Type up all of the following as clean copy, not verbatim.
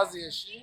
ფანტაზიაში?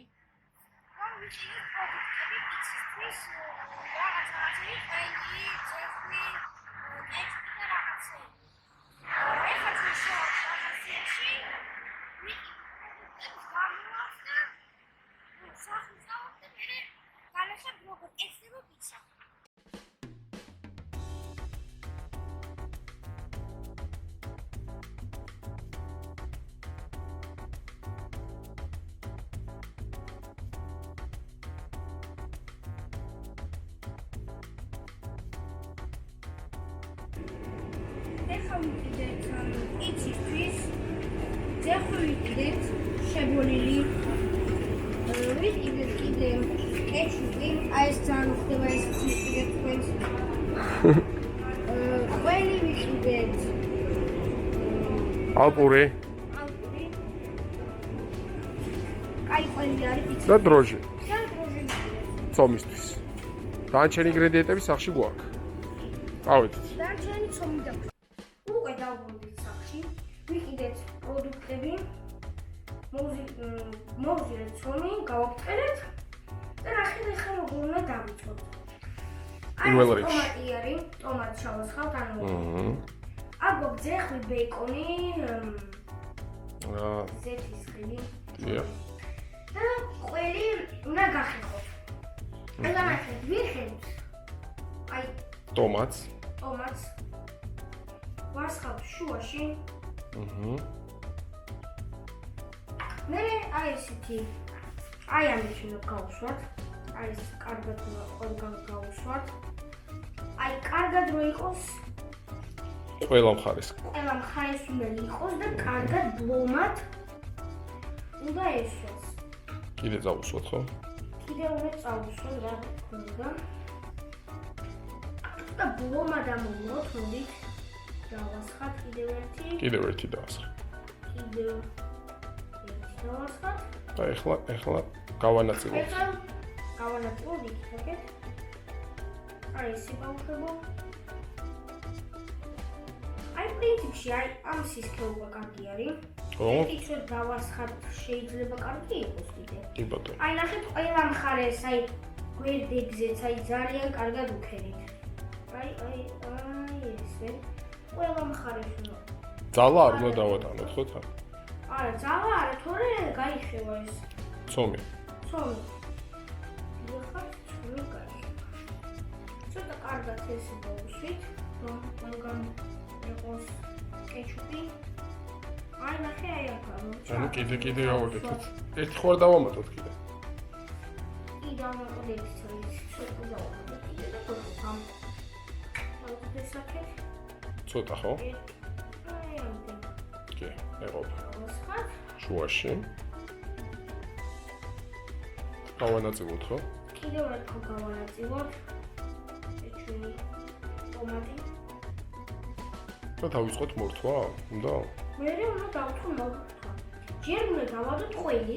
იცისთვის ძეხვივიდეთ შებოლილი ვიყიდეთ კიდე კეჩუპი აი ეს ძალიან ხდება ეს ვიყიდეთ თქვენს ყველი ვიყიდეთ ალპური კაი ყველი არის პიცა და დროჟი და დროჟი ცომისთვის დანარჩენი ინგრედიენტები სახში გვაქვს გავედით დანარჩენი ცომი და უკვე დავბრუნდით სახში ვიყიდეთ პროდუქტები მოვზილეთ ცომი გავაფრთხილეთ და ნახეთ ახლა როგორ უნდა დავიწყოთ პირველ რიგში ტომატი არის ტომატს შავასხავთ ანუ აქ გვაქვს ძეხვი ბეიკონი ზეთის ხილი და ყველი უნდა გახეხოთ და ნახეთ ვიხევთ აი ტომატს ვარსხავთ შუაში მე აი ესეთი აი ამით უნდა გავუსვათ აი ეს კარგად უნდა ყველგან გავუსვათ აი კარგად რო იყოს ყველა მხარეს უნდა იყოს და კარგად ბლომად უნდა ესვას კიდე წავუსვათ ხო? კიდე უნდა წავუსვათ რა თქმა და ბლომად ამოვიღოთ მოდით დავასხათ კიდევ ერთი დავასხათ და ეხლა გავანაწილოთ იქით აი ესე გავუშვებო აი პრინციპში აი ამ სისქეობა კარგი არის ეთიცოდ დავასხათ შეიძლება კარგი იყოს კიდე კი ბატონო აი ნახეთ ყველა მხარეს აი გვერდებზეც აი ძალიან კარგად უქერით აი ესე ყველა მხარეს უნდა ძალა არ უნდა დავატანოთ ხო თან? არა ძალა არა თორე გაიხევა ეს ცომი ეხლა ცომი გაიხევა ცოტა კარგად ესე გავუსვით რომ ყველგან იყოს კეჩუპი აი ნახე აი აქ ანუ კიდე გავაკეთოთ ერთი ხوار დავამატოთ კიდე კი დავამატოთ ერთი ცოტა დავამატოთ კიდე და ამ ესაკეთ ცოტა ხო? აი ამიტომ კი ეყობა დავასხათ შუაში გავანაწილოთ ხო? კიდევ ერთხელ გავანაწილოთ ჩვენი ტომატი და დავიწყოთ მორთვა? უნდა? მე უნდა დავთქო მორთვა ჯერ უნდა დავადოთ ყველი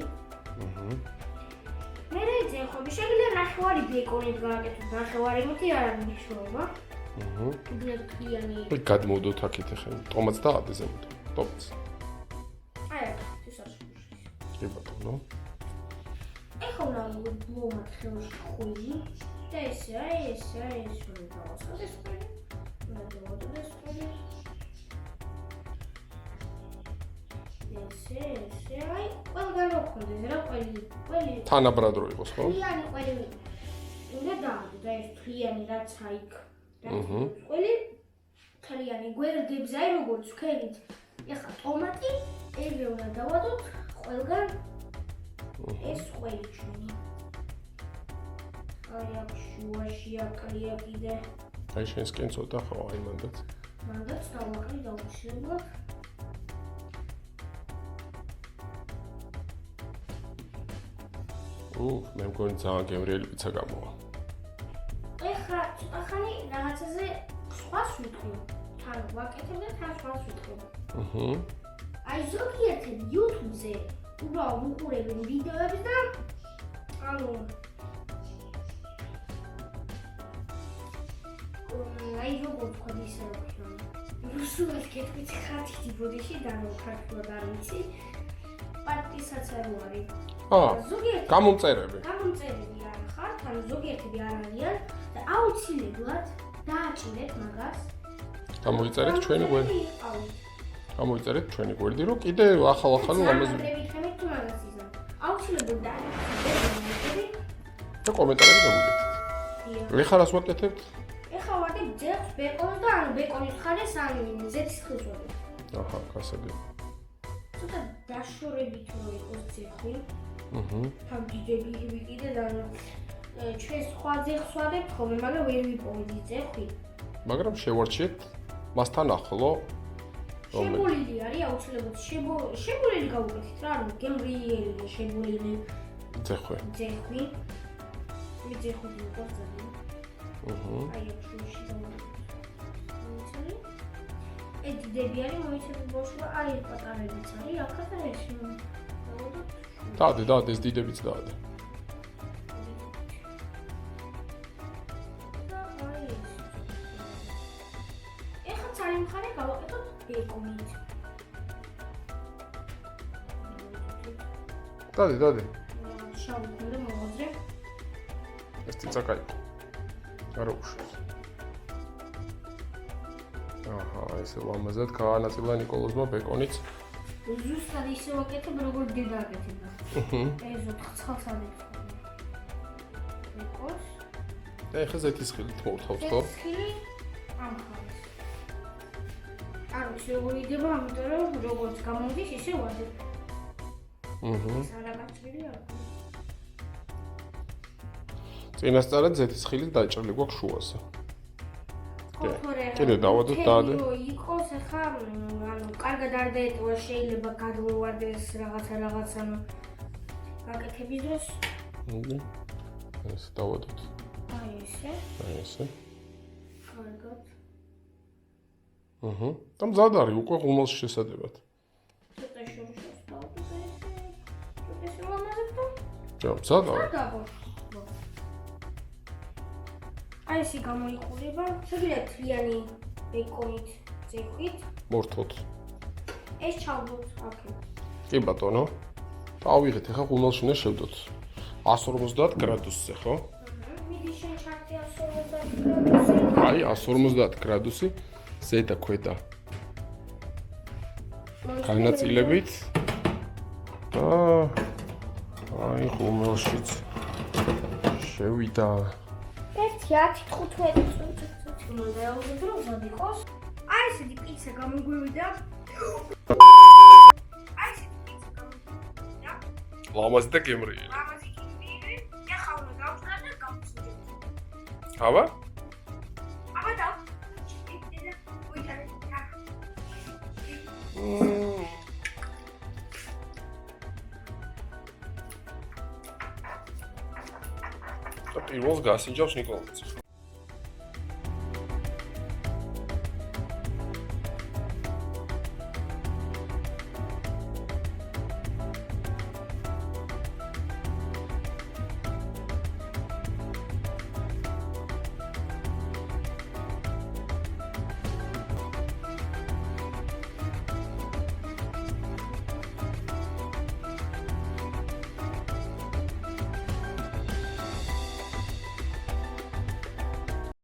მე ძეხვები შეგიძლია ნახევარი ბეიკონით გააკეთოთ ნახევარი მითი არ არის მნიშვნელობა გადმოვდოთ აქეთ ახლა ტომატს და აბეზე მოდო ტომატს აი ეს არის კი ბატონო ეხლა უნდა მოვმართ ხელში ხული და ესე უნდა დავასხოთ ეს ყველი უნდა დავადოთ ეს ყველი ესე აი ყველგან ოქონდეს რა ყველი თანაბრად რო იყოს ხო? თლიანი ყველი უნდა დავადოთ და ეს თლიანი რაც აიქ ყველი თლიანი გვერდებზე აი როგორც ვქერით ეხლა ტომატი ეგრე უნდა დავადოთ ყველგან ეს ყველი ჩვენი აი აქ შუაში აკლია კიდე აი შენსკენ ცოტა ხო აი მანდაც დავაკლი დავუშლებლად მე მგონი ძალიან გემრიელი პიცა გამოვა ეხლა ახალი რაღაცაზე სხვას ვიტყვი თან ვაკეთებ და თან სხვას ვიტყვი აი ზოგიერთი YouTube-ზე უბრალოდ უყურებენ ვიდეოებს და ანუ აი როგორ თქვა ისე რუსულად კეთვით ხათი ბოდიში და რო ქართულად არ ვიცი პარტისაც არ არის ზოგიერთი გამომწერები. გამომწერები არ ხართ, ანუ ზოგიერთები არ არიან და აუცილებლად დააჭირეთ მაგას. გამოიწერეთ ჩვენი გვერდი. იყავით. გამოიწერეთ ჩვენი გვერდი, რომ კიდე ახალ-ახალი ლამაზი ამბრებით თუ მაგას იზამ. აუცილებლად დააჭირეთ და კომენტარები გამოგეთით. ეხლა რას ვაკეთებთ? ეხლა ვაკეთებ ძეხს ბეკონს და ანუ ბეკონის ხარეს ან ზეთის ხილს ვაკეთებ. აჰა, გასაგები. ცოტა დაშორებით რო იყოს ძეხვი. თავდიდები კიდე და ჩვენ სხვა ძეხს ვადებთ ხოლმე, მაგრამ ვერ ვიპოვეთ ძეხვი. მაგრამ შევარჩიეთ მასთან ახლო შებოლილი არის აუცილებლად შებოლილი გავუკეთეთ რა, ანუ გემრიელი შებოლილი ძეხვი. მე ძეხვი ვიყავს ძალიან. აი აქ შუაში დავუწევი. ედიდები არის მოიცემი ბოშვა, აი პატარებიც არის, აქაც არის. დაადე, ეს დიდებიც დაადე. ეხლა ძალიან მხარე გავაკეთოთ ბეკონით. დაადე. შავი მერე მოვაძრებ. ეს ციცა кайფი. არა უშავს. აჰა, ესე ლამაზად გაანაწილა ნიკოლოზმა ბეკონიც. ზუსტად ისე ვაკეთებ, როგორც დედა აკეთებდა. ეს ოთხ სალებს. ბეკონს. და ეხლა ზეთის ხილით მოვთხოვთ, ხო? ხილი ამ ხარეს. არ ვიცი როგორ იდება, ამიტომ რომ როგორც გამოდის, ისე ვადებ. ეს არაგაცილი არ აქვს. წინასწარად ზეთის ხილი დაჭრილი გვაქვს შუაზე. კიდე დავადოთ დაადე. იყოს ახლა ანუ კარგად არ დაეტოვა შეიძლება გადმოვარდეს რაღაც ანუ გაკეთების დროს. ეს დავადოთ. აი ესე. კარგად. და მზად არის უკვე ღუმელში შესადებად. ცოტა შორშოს დავადოთ ესე. ესე ლამაზად და ჯო, მზად არის. აი ესე გამოიყურება. შეგიძლიათ თლიანი ბეკონით ძეხვით. მორთოთ. ეს ჩავდოთ აქ. კი ბატონო. ავიღეთ, ახლა ღუმელში უნდა შევდოთ. 150 გრადუსზე, ხო? მიდი შენ ჩართი 150 გრადუსზე. აი 150 გრადუსი ზედა ქვედა. განაწილებით. და აი ღუმელშიც შევიდა. 1-10-15 წუთი უნდა აუზრდო რომ იყოს. აი ესეთი პიცა გამოგვივიდა. ლამაზი და გემრიელი. ლამაზი გემრიელი. ეხლა უნდა გავწრა და გავწრებ. აბა? აბა და ჩიტედა უიტანე. პირველს გასინჯავს ნიკოლოზი.